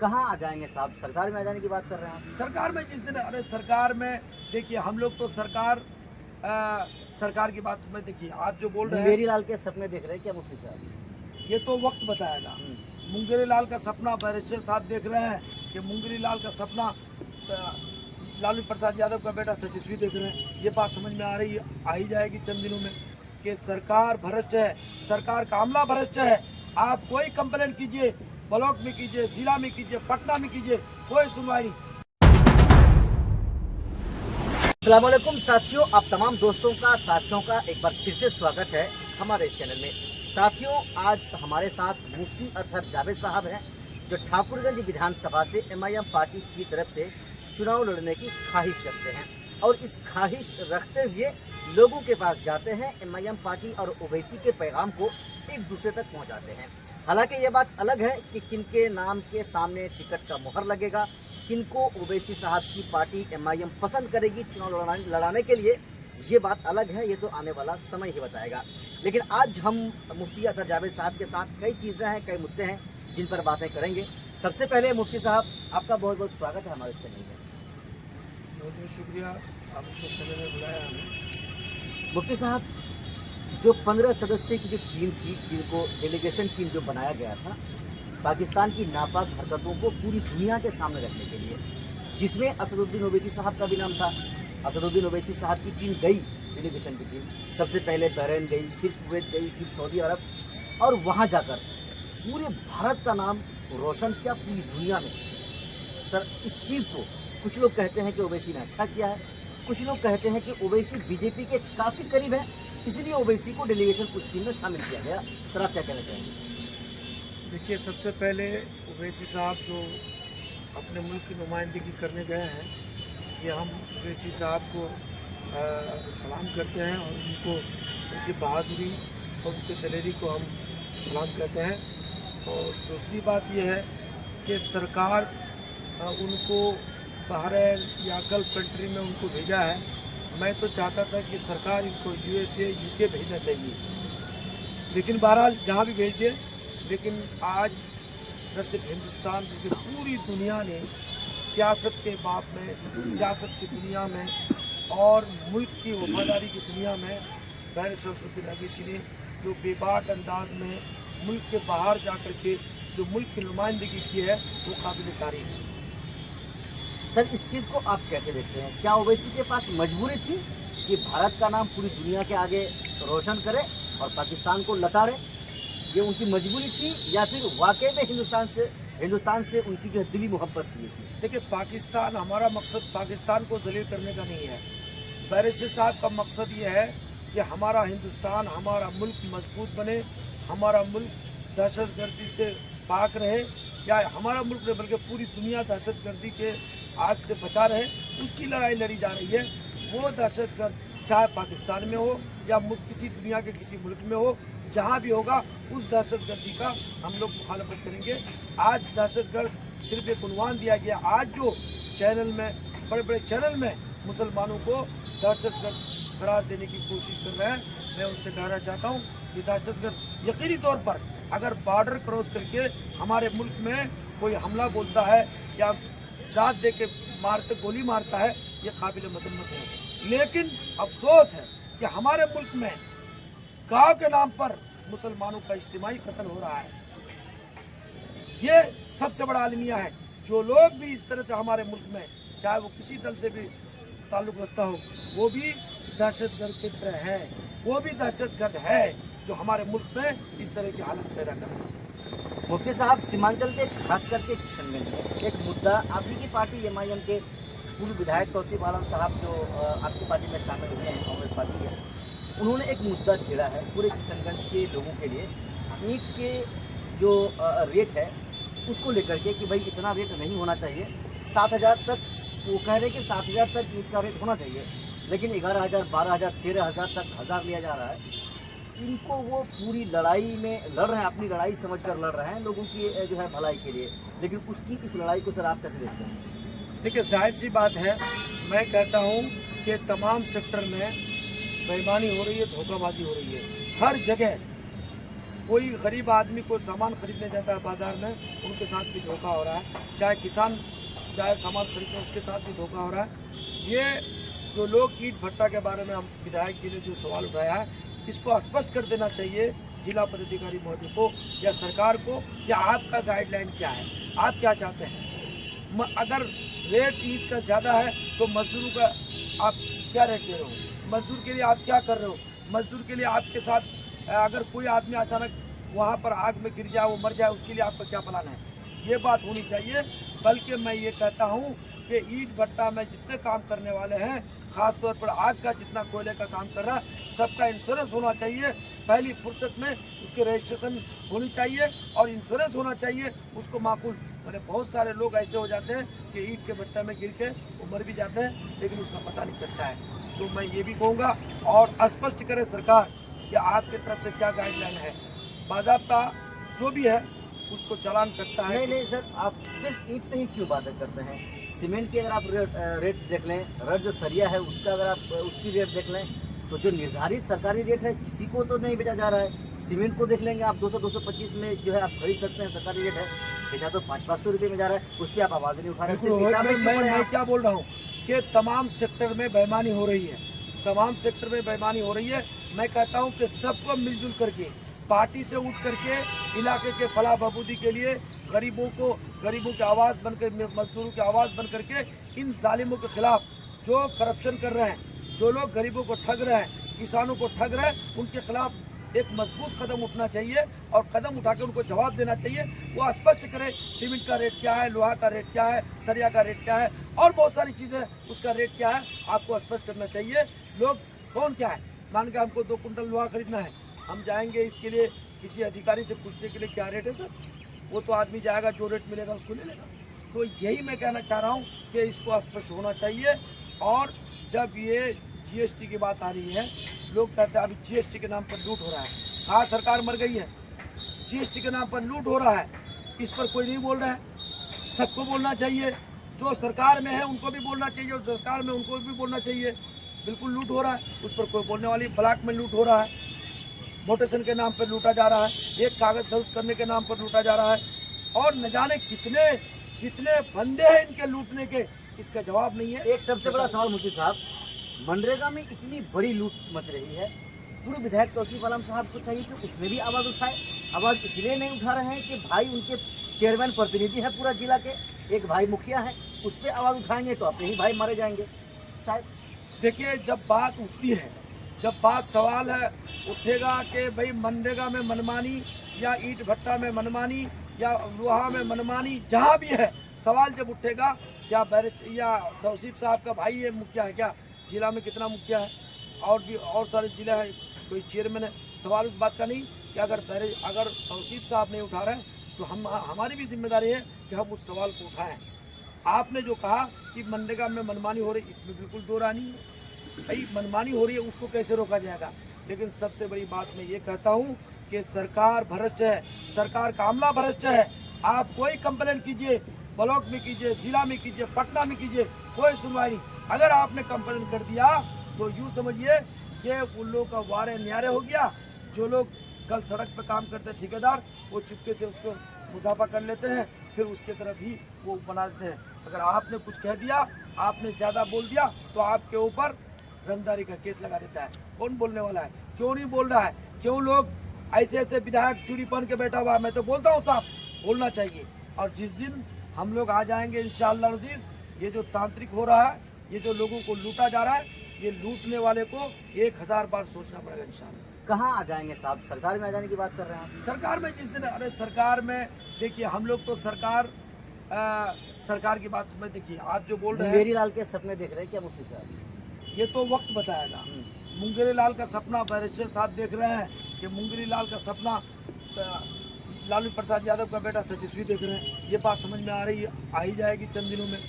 कहाँ आ जाएंगे साहब? सरकार में आ जाने की बात कर रहे हैं आप? सरकार में जिस दिन, अरे सरकार में देखिए, हम लोग तो सरकार की बात में देखिए, आप जो बोल रहे हैं मुंगेरी लाल के सपने देख रहे हैं क्या मुफ्ती साहब? ये तो वक्त बताएगा। मुंगेरी लाल का सपना बैरिस्टर साहब देख रहे हैं कि मुंगेरी लाल का सपना लालू प्रसाद यादव का बेटा तेजस्वी देख रहे हैं। ये बात समझ में आ ही जाएगी चंद दिनों में कि सरकार भ्रष्ट है, सरकार का अमला भ्रष्ट है। आप कोई कंप्लेंट कीजिए, ब्लॉक में कीजिए, जिला में कीजिए, पटना में कीजिए, कोई सुनवाई नहीं। अस्सलाम वालेकुम साथियों, आप तमाम दोस्तों का, साथियों का एक बार फिर से स्वागत है हमारे इस चैनल में। साथियों, आज हमारे साथ मुफ्ती अतहर जावेद साहब हैं, जो ठाकुरगंज विधानसभा से एमआईएम पार्टी की तरफ से चुनाव लड़ने की ख्वाहिश रखते हैं और इस ख्वाहिश रखते हुए लोगों के पास जाते हैं, एमआईएम पार्टी और ओवैसी के पैगाम को एक दूसरे तक पहुंचाते हैं। हालांकि ये बात अलग है कि किनके नाम के सामने टिकट का मुहर लगेगा, किनको ओवैसी साहब की पार्टी एमआईएम पसंद करेगी चुनाव लड़ाने के लिए, ये बात अलग है। ये तो आने वाला समय ही बताएगा। लेकिन आज हम मुफ्ती अतहर जावेद साहब के साथ कई चीज़ें हैं, कई मुद्दे हैं जिन पर बातें करेंगे। सबसे पहले मुफ्ती साहब, आपका बहुत बहुत स्वागत है हमारे चैनल में। बहुत बहुत शुक्रिया, आपको चैनल में बुलाया हमें। मुफ्ती साहब, जो 15 सदस्य की जो टीम थी, जिनको डेलीगेशन टीम जो बनाया गया था पाकिस्तान की नापाक हरकतों को पूरी दुनिया के सामने रखने के लिए, जिसमें असदुद्दीन ओवैसी साहब का भी नाम था। असदुद्दीन ओवैसी साहब की टीम गई, डेलीगेशन की टीम सबसे पहले बहरीन गई, फिर कुवैत गई, फिर सऊदी अरब, और वहाँ जाकर पूरे भारत का नाम रोशन किया पूरी दुनिया में। सर, इस चीज़ को कुछ लोग कहते हैं कि ओवैसी ने अच्छा किया है, कुछ लोग कहते हैं कि ओवैसी बीजेपी के काफ़ी करीब है, इसलिए ओवैसी को डेलीगेशन कुछ टीम में शामिल किया गया। सर, आप क्या कहना चाहेंगे? देखिए, सबसे पहले ओवैसी साहब जो अपने मुल्क की नुमाइंदगी करने गए हैं, कि हम ओवैसी साहब को सलाम करते हैं और उनकी बहादुरी और उनकी दलेरी को हम सलाम कहते हैं। और दूसरी बात यह है कि सरकार उनको बहरीन या गल्फ कंट्री में उनको भेजा है। मैं तो चाहता था कि सरकार इनको यूएसए, यूके भेजना चाहिए, लेकिन बहरहाल जहाँ भी भेज दे। लेकिन आज न सिर्फ हिंदुस्तान बल्कि पूरी दुनिया ने सियासत के बाप में, सियासत की दुनिया में और मुल्क की वफादारी की दुनिया में बैरिस्टर असदुद्दीन ओवैसी ने जो बेबाक अंदाज में मुल्क के बाहर जाकर के जो मुल्क की नुमाइंदगी की है, वो काबिल तारीफ है। सर, इस चीज़ को आप कैसे देखते हैं? क्या ओवैसी के पास मजबूरी थी कि भारत का नाम पूरी दुनिया के आगे रोशन करे और पाकिस्तान को लताड़े? ये उनकी मजबूरी थी या फिर वाकई में हिंदुस्तान से उनकी जो दिली मोहब्बत थी? देखिए, पाकिस्तान, हमारा मकसद पाकिस्तान को जलील करने का नहीं है। बैरिस्टर साहब का मकसद ये है कि हमारा हिंदुस्तान, हमारा मुल्क मजबूत बने, हमारा मुल्क दहशतगर्दी से पाक रहे, या हमारा मुल्क नहीं बल्कि पूरी दुनिया दहशतगर्दी के आग से बचा रहे। उसकी लड़ाई लड़ी जा रही है। वो दहशतगर्द चाहे पाकिस्तान में हो या किसी दुनिया के किसी मुल्क में हो, जहाँ भी होगा उस दहशतगर्दी का हम लोग मुखालफत करेंगे। आज दहशतगर्द सिर्फ एक उन्वान दिया गया। आज जो चैनल में, बड़े बड़े चैनल में मुसलमानों को दहशतगर्द करार देने की कोशिश कर रहे हैं, मैं उनसे कहना चाहता हूँ कि दहशतगर्द यकीनी तौर पर अगर बॉर्डर क्रॉस करके हमारे मुल्क में कोई हमला बोलता है या जात दे के गोली मारता है, ये काबिल मजम्मत है। लेकिन अफसोस है कि हमारे मुल्क में गाँव के नाम पर मुसलमानों का इज्तिमाई कत्ल हो रहा है। ये सबसे बड़ा अलमिया है। जो लोग भी इस तरह से हमारे मुल्क में, चाहे वो किसी दल से भी ताल्लुक़ रखता हो, वो भी दहशतगर्द की तरह है, वो भी दहशतगर्द है जो हमारे मुल्क में इस तरह की हालत पैदा कर रहा है। मुफ्ती साहब, सीमांचल के खास करके किशनगंज में एक मुद्दा, आप ही की पार्टी एमआईएम के पूर्व विधायक तौसीफ आलम साहब जो आपकी पार्टी में शामिल हुए हैं, कांग्रेस पार्टी के, उन्होंने एक मुद्दा छेड़ा है पूरे किशनगंज के लोगों के लिए। ईंट के जो रेट है उसको लेकर के कि भाई इतना रेट नहीं होना चाहिए, 7,000 तक, वो कह रहे हैं कि 7,000 तक ईंट का रेट होना चाहिए, लेकिन 11,000, 12,000, 13,000 तक 1,000 लिया जा रहा है। इनको वो पूरी लड़ाई में लड़ रहे हैं, अपनी लड़ाई समझकर लड़ रहे हैं लोगों की जो है भलाई के लिए, लेकिन उसकी इस लड़ाई को सर आप कैसे देखते हैं? देखिए, जाहिर सी बात है, मैं कहता हूँ कि तमाम सेक्टर में बेईमानी हो रही है, धोखाबाजी हो रही है। हर जगह कोई गरीब आदमी को सामान खरीदने जाता है बाज़ार में, उनके साथ भी धोखा हो रहा है। चाहे किसान चाहे सामान खरीदते उसके साथ भी धोखा हो रहा है। ये जो लोग ईंट भट्टा के बारे में हम विधायक जी ने जो सवाल उठाया है, इसको स्पष्ट कर देना चाहिए जिला पदाधिकारी महोदय को या सरकार को कि आपका गाइडलाइन क्या है, आप क्या चाहते हैं। अगर रेट ईंट का ज़्यादा है तो मजदूरों का आप क्या रेट दे रहे हो, मजदूर के लिए आप क्या कर रहे हो, मजदूर के लिए आपके साथ अगर कोई आदमी अचानक वहाँ पर आग में गिर जाए, वो मर जाए, उसके लिए आपका क्या प्लान है, ये बात होनी चाहिए। बल्कि मैं ये कहता हूँ कि ईंट भट्टा में जितने काम करने वाले हैं, ख़ास तौर पर आग का जितना कोयले का काम कर रहा है, सबका इंश्योरेंस होना चाहिए। पहली फुर्सत में उसके रजिस्ट्रेशन होनी चाहिए और इंश्योरेंस होना चाहिए, उसको माकूल। मैंने बहुत सारे लोग ऐसे हो जाते हैं कि ईंट के भट्टे में गिर के वो मर भी जाते हैं, लेकिन उसका पता नहीं चलता है। तो मैं ये भी कहूँगा और स्पष्ट करे सरकार कि आपकी तरफ से क्या गाइडलाइन है। बाज़ाब्ता जो भी है उसको चालान करता है। नहीं सर, आप सिर्फ ईंट पे ही क्यों बातें करते हैं? सीमेंट की अगर आप रेट देख लें, रड जो सरिया है उसका अगर आप उसकी रेट देख लें, तो जो निर्धारित सरकारी रेट है किसी को तो नहीं बेचा जा रहा है। सीमेंट को देख लेंगे आप 200-225 में जो है आप खरीद सकते हैं, सरकारी रेट है। बेचा तो 500-500 रुपये में जा रहा है, उस पर आप आवाज़ नहीं उठा रहे हैं। मैं क्या बोल रहा हूँ कि तमाम सेक्टर में बेईमानी हो रही है, तमाम सेक्टर में बेईमानी हो रही है। मैं कहता हूँ कि सबको मिलजुल करके, पार्टी से उठ करके इलाके के फलाह बहबूदी के लिए गरीबों की आवाज़ बनकर, मजदूरों की आवाज़ बन करके इन जालिमों के खिलाफ जो करप्शन कर रहे हैं, जो लोग गरीबों को ठग रहे हैं, किसानों को ठग रहे हैं, उनके खिलाफ एक मजबूत कदम उठना चाहिए और कदम उठा के उनको जवाब देना चाहिए। वो स्पष्ट करें सीमेंट का रेट क्या है, लोहा का रेट क्या है, सरिया का रेट क्या है और बहुत सारी चीज़ें, उसका रेट क्या है आपको स्पष्ट करना चाहिए। लोग कौन क्या है, मान के हमको 2 कुंटल लोहा खरीदना है, हम जाएंगे इसके लिए किसी अधिकारी से पूछने के लिए क्या रेट है सर, वो तो आदमी जाएगा जो रेट मिलेगा उसको ले लेगा। तो यही मैं कहना चाह रहा हूँ कि इसको स्पष्ट होना चाहिए। और जब ये जीएसटी की बात आ रही है, लोग कहते हैं अभी जीएसटी के नाम पर लूट हो रहा है। हाँ, सरकार मर गई है, जीएसटी के नाम पर लूट हो रहा है, इस पर कोई नहीं बोल रहा है। सबको बोलना चाहिए, जो सरकार में है उनको भी बोलना चाहिए और सरकार में उनको भी बोलना चाहिए। बिल्कुल लूट हो रहा है, उस पर कोई बोलने वाली। ब्लॉक में लूट हो रहा है, मोटेशन के नाम पर लूटा जा रहा है, एक कागज दर्ज करने के नाम पर लूटा जा रहा है, और न जाने कितने कितने फंदे हैं इनके लूटने के, इसका जवाब नहीं है। एक सबसे बड़ा सवाल मुफ्ती साहब, मनरेगा में इतनी बड़ी लूट मच रही है, पूर्व विधायक तौसीफ आलम साहब को चाहिए कि उसमें भी आवाज़ उठाए। आवाज़ इसलिए नहीं उठा रहे हैं कि भाई उनके चेयरमैन प्रतिनिधि है पूरा जिला के, एक भाई मुखिया है, उस पर आवाज़ उठाएंगे तो अपने ही भाई मारे जाएंगे शायद। देखिए, जब बात उठती है, जब बात सवाल है उठेगा कि भाई मनरेगा में मनमानी या ईंट भट्टा में मनमानी या लोहा में मनमानी, जहाँ भी है सवाल जब उठेगा, क्या बैरिस्टर या तौसीफ साहब का भाई ये मुखिया है क्या, जिला में कितना मुखिया है और भी और सारे जिला है, कोई चेयरमैन है। सवाल उस बात का नहीं कि अगर तौसीफ साहब नहीं उठा रहे हैं तो हमारी भी जिम्मेदारी है कि हम उस सवाल को उठाएं। आपने जो कहा कि मनरेगा में मनमानी हो रही, इसमें बिल्कुल दो रानी है। भाई मनमानी हो रही है, उसको कैसे रोका जाएगा। लेकिन सबसे बड़ी बात मैं ये कहता हूँ कि सरकार भ्रष्ट है, सरकार का अमला भ्रष्ट है। आप कोई कंप्लेंट कीजिए, ब्लॉक में कीजिए, जिला में कीजिए, पटना में कीजिए, कोई सुनवाई नहीं। अगर आपने कंप्लेंट कर दिया तो यूँ समझिए कि उन लोगों का वारे न्यारे हो गया। जो लोग कल सड़क पर काम करते हैं ठेकेदार, वो चुपके से उसको मुसाफा कर लेते हैं, फिर उसके तरफ ही वो बना देते हैं। अगर आपने कुछ कह दिया, आपने ज़्यादा बोल दिया, तो आपके ऊपर रंगदारी का केस लगा देता है। कौन बोलने वाला है, क्यों नहीं बोल रहा है, क्यों लोग ऐसे ऐसे विधायक चूड़ी पहन के बैठा हुआ है। मैं तो बोलता हूँ साहब, बोलना चाहिए। और जिस दिन हम लोग आ जाएंगे इंशाअल्लाह अज़ीज़, ये जो तांत्रिक हो रहा है, ये जो लोगों को लूटा जा रहा है, ये लूटने वाले को 1000 बार सोचना पड़ेगा इंशाअल्लाह। कहाँ आ जाएंगे साहब, सरकार में आ जाने की बात कर रहे हैं आप? सरकार में जिस दिन, अरे सरकार में देखिए, हम लोग तो सरकार की बात में, देखिए आप जो बोल रहे हैं, मुंगेरी लाल के सपने देख रहे हैं क्या मुफ्ती साहब? ये तो वक्त बताएगा। मुंगेरी लाल का सपना बैरिस्टर साहब देख रहे हैं कि मुंगेरी लाल का सपना लालू प्रसाद यादव का बेटा तेजस्वी देख रहे हैं। ये बात समझ में आ रही है, आ ही जाएगी चंद दिनों में।